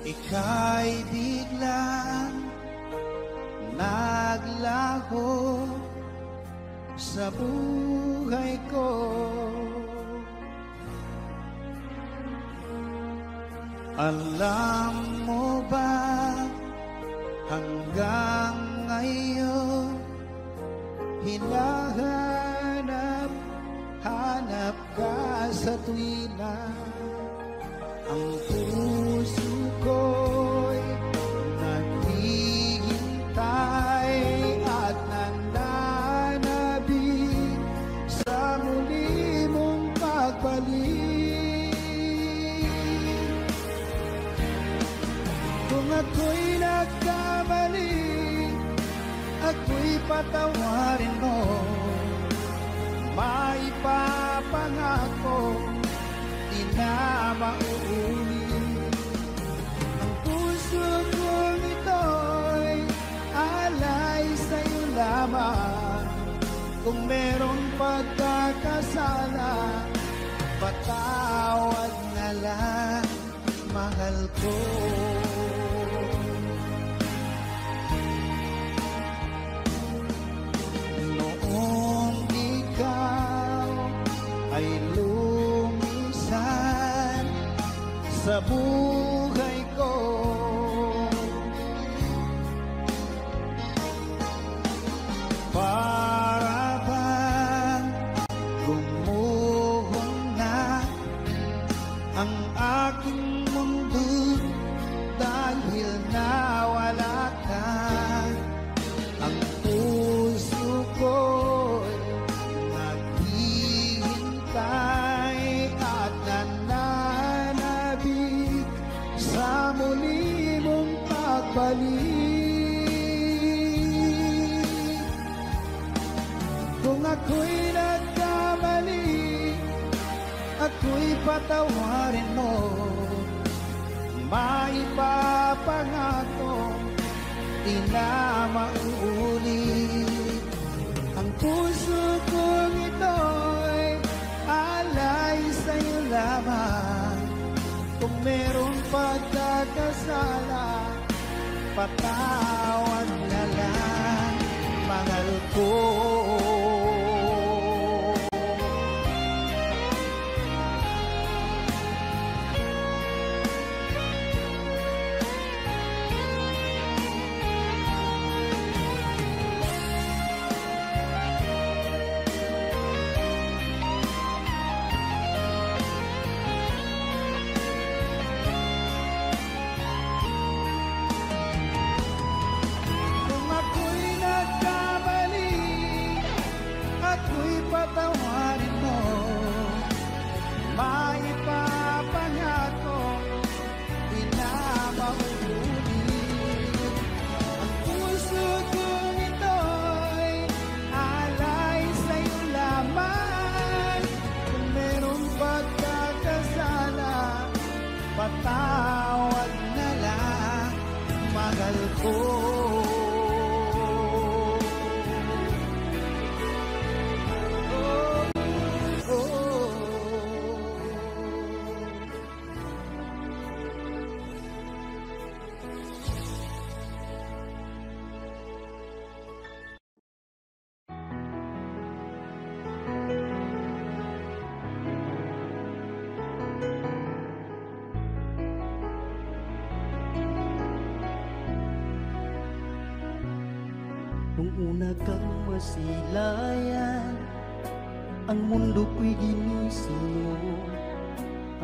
Ika'y biglang naglaho sa buhay ko. Alam mo ba hanggang ngayon hinahanap ka sa tuwina. Ang puso ko'y naghihintay at nananabik sa muli mong pagbalik. Kung ako'y nagkamali, ako'y patawarin mo. Maipapangako di na mauulit. Ang puso kong ito'y alay sa'yo lamang. Kung meron pagkakasala, patawad na lang, mahal ko. Noong ikaw ay lumisan sa buhay ko, para bang gumuhong na magbalik. Kung ako'y nagkamali, ako'y patawarin mo. Maipapangako, di na mauulit. Ang puso kong ito'y alay sa'yo lamang. Kung merong pagkakasala, patawad na lang, mahal ko. Patawarin mo, maipapangako, di na mauulit. Ang puso kong ito'y alay sa'yo lamang. Kung merong pagkakasala, patawad na lang, mahal ko. Nung una kang masilayan, ang mundo ko'y ginising mo.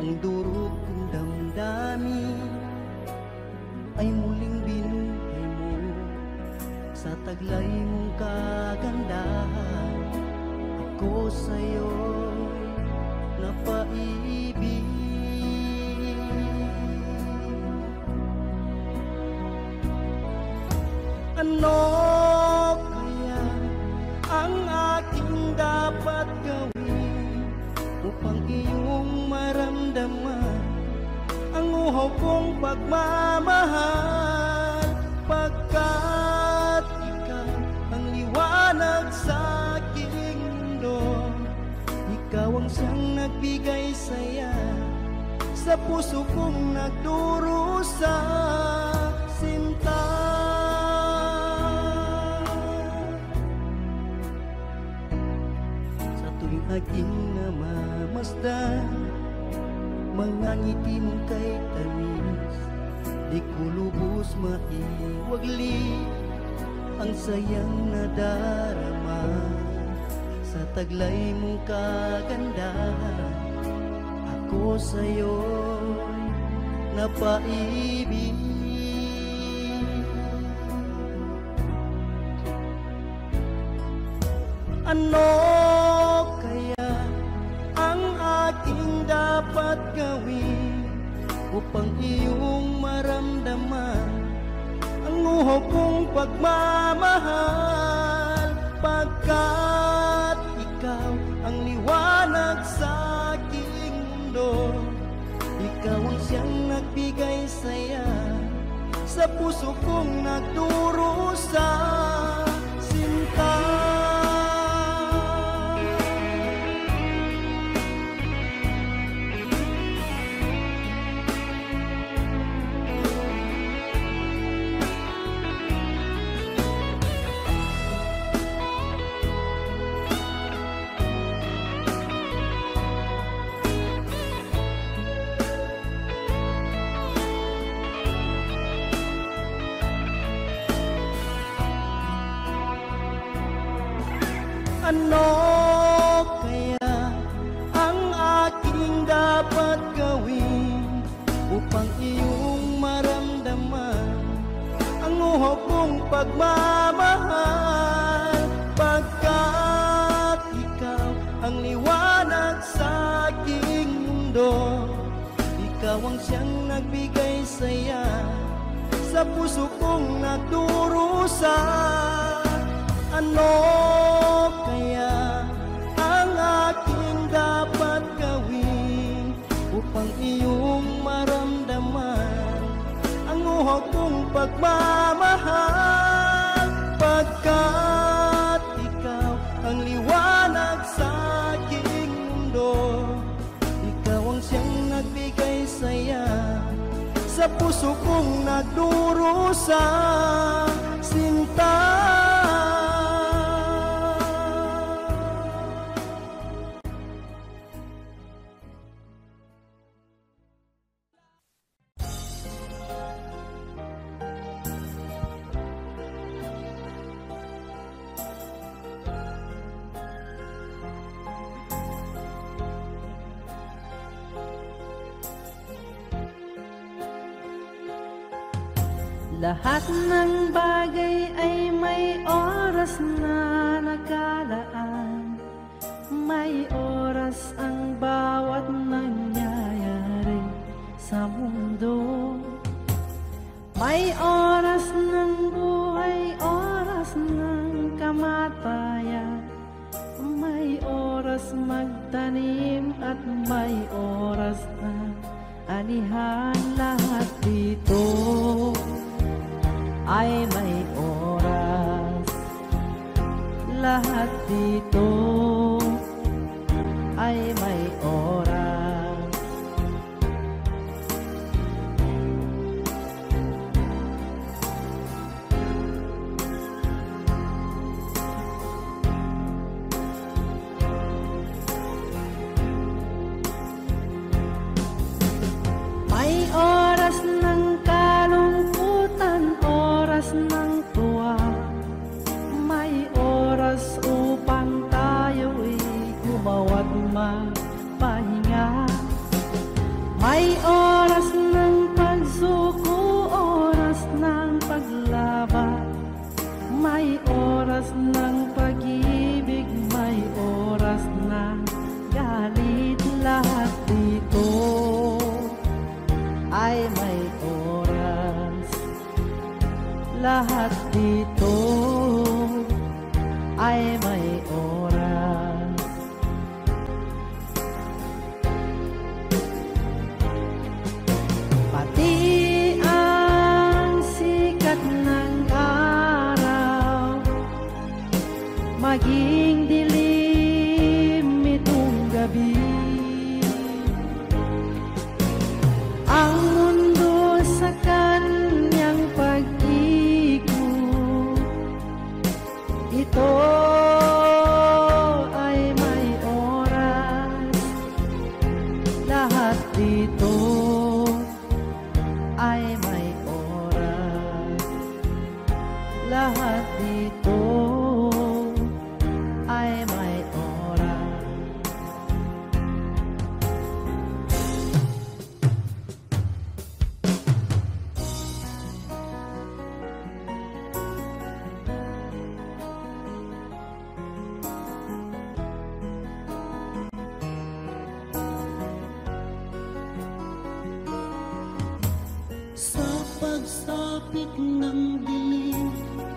Ang durog kong damdamin ay muling binuhay mo. Sa taglay mong kagandahan, ako sa'yo'y napaibig. Ano kaya ang aking dapat gawin upang iyong maramdaman ang uhaw kong pagmamahal? Pagkat ikaw ang liwanag sa aking mundo, ikaw ang siyang nagbigay saya sa puso kong nagdurusa, sinta. Aking namamasdan mga ngiti mong kay tamis, di ko lubos maiwagli ang sayang nadarama. Sa taglay mong kagandahan, ako sa'yo'y napaibig. Ano kaya ang aking dapat gawin upang iyong maramdaman ang uhaw kong pagmamahal? Pagkat ikaw ang liwanag sa aking mundo, ikaw ang siyang nagbigay saya sa puso kong nagdurusa, sinta. Ano kaya ang aking dapat gawin upang iyong maramdaman ang uhaw kong pagmamahal? Pagkat ikaw ang liwanag sa aking mundo, ikaw ang siyang nagbigay saya sa puso kong nagdurusa. Ano kaya ang aking dapat gawin upang iyong maramdaman ang uhog kong pagmamahal? Pagkat ikaw ang liwanag sa aking mundo, ikaw ang siyang nagbigay saya sa puso kong nagdurusa, sinta. Lahat ng bagay ay may oras na nakalaan. May oras ang bawat nangyayari sa mundo. May oras ng buhay, oras ng kamatayan. May oras magtanim at may oras na anihan. Lahat dito ay may oras, lahat dito ay may oras. May oras ng kalungkutan, oras ng tuwa. May oras upang tayo'y gumawa't magpahinga. May oras ng pagsuko, oras ng paglaban. May oras ng pag-ibig, may oras ng galit. Lahat dito ay may oras, lahat dito ay may oras. Pati ang sikat ng araw, maging dilim itong gabi. Ang mundo sa kanyang pag-ikot, ito ay may oras. Lahat dito ay may oras. Lahat dito ay may oras. Sa pagsapit ng dilim,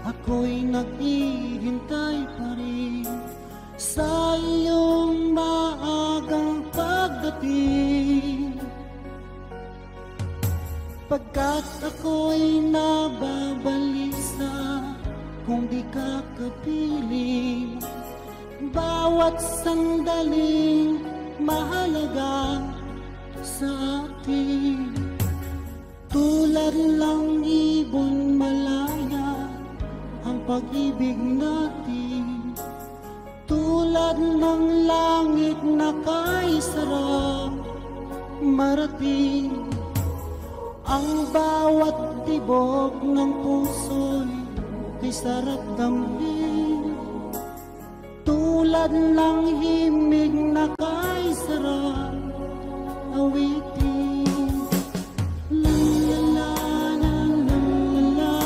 ako'y naghihintay pa rin sa iyong maagang pagdating. Pagkat ako'y nababalisa kung di ka kapiling. Bawat sandaling mahalaga sa atin. Tulad lang ibon malaya ang pag-ibig natin. Tulad ng langit na kay sarap marating. Ang bawat tibok ng puso'y kay sarap damhin. Tulad ng himig na kay sarap awitin. La la la la la la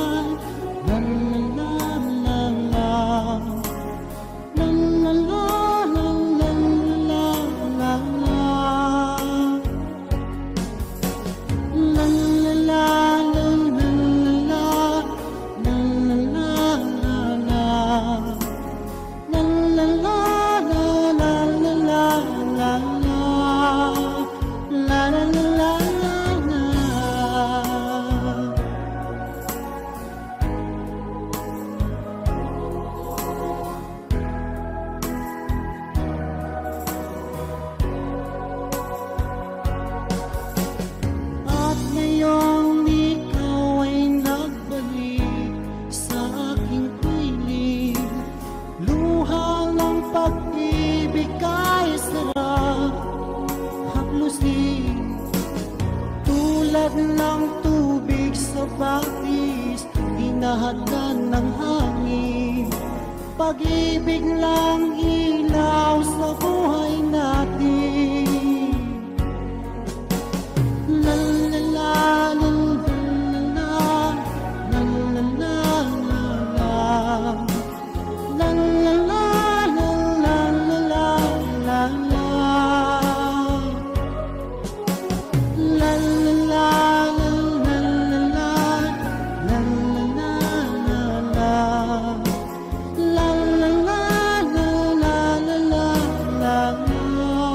Tulad ng tubig sa batis, hinahagan ng hangin. Pag-ibig lang ilaw sa buhay natin. La la la la la la la la la la la la la la la la. La la la la la la la la la la. La la la la la la la la.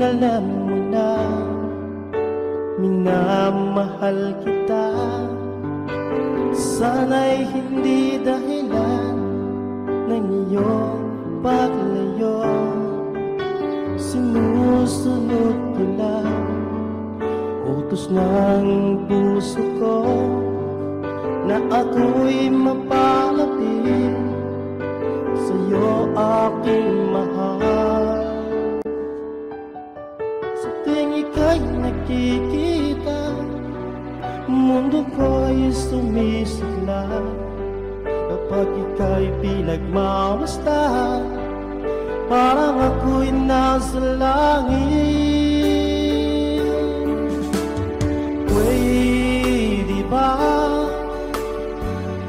alam mo na minamahal kita. Sana'y hindi dahilan ng iyong paglayo. Sinusunod ko lang utos ng puso ko na ako'y mapalapit sa'yo, aking mahal. Sa tuwing ika'y nakikita, mundo ko'y sumisigla. Kapag ika'y pinagmamasdan, parang ako'y nasa langit. Pwede ba?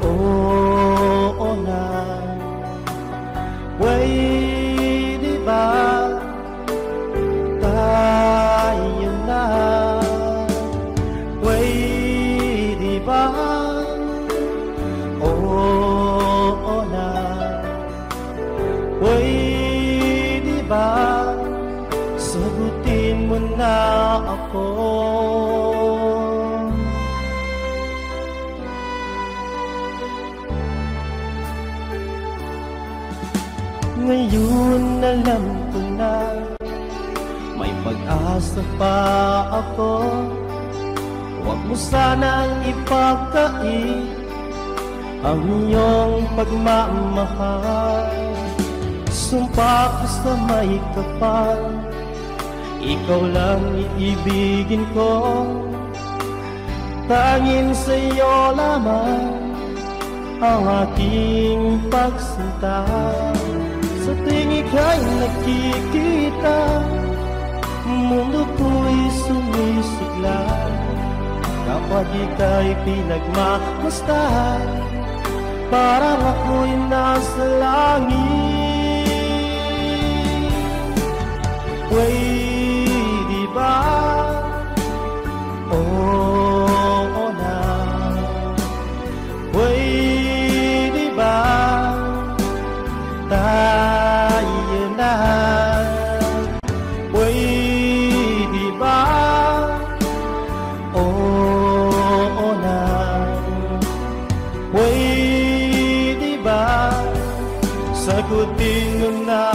Oo na. Pwede ba? Tayo na. Pwede ba? Oo na. Pwede ba? Sagutin mo na ako. Ngayon alam ko na may pag-asa pa ako. Huwag mo sanang ipagkait ang iyong pagmamahal. Sumpa ko sa may kapal, ikaw lang iibigin ko. Tanging sa'yo lamang ang aking pagsinta. Sa tuwing ika'y nakikita, mundo ko'y sumisigla. Kapag ika'y pinagmamasdan, parang ako'y nasa langit. Pwede ba? Oo na. Pwede ba? Tayo na. Pwede ba? Oo na. Pwede ba? Sagutin mo na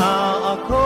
ako.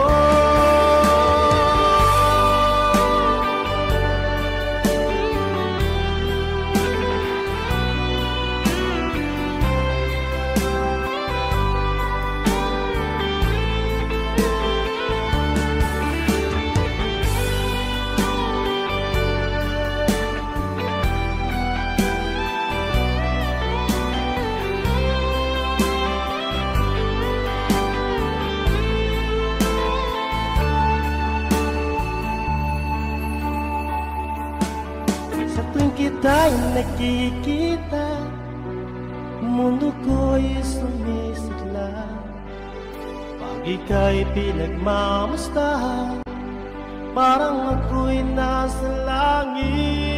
Tayo nakikita, mundo ko'y sumisigla. Pag ika'y pinagmamasdan, parang ako'y nasa langit.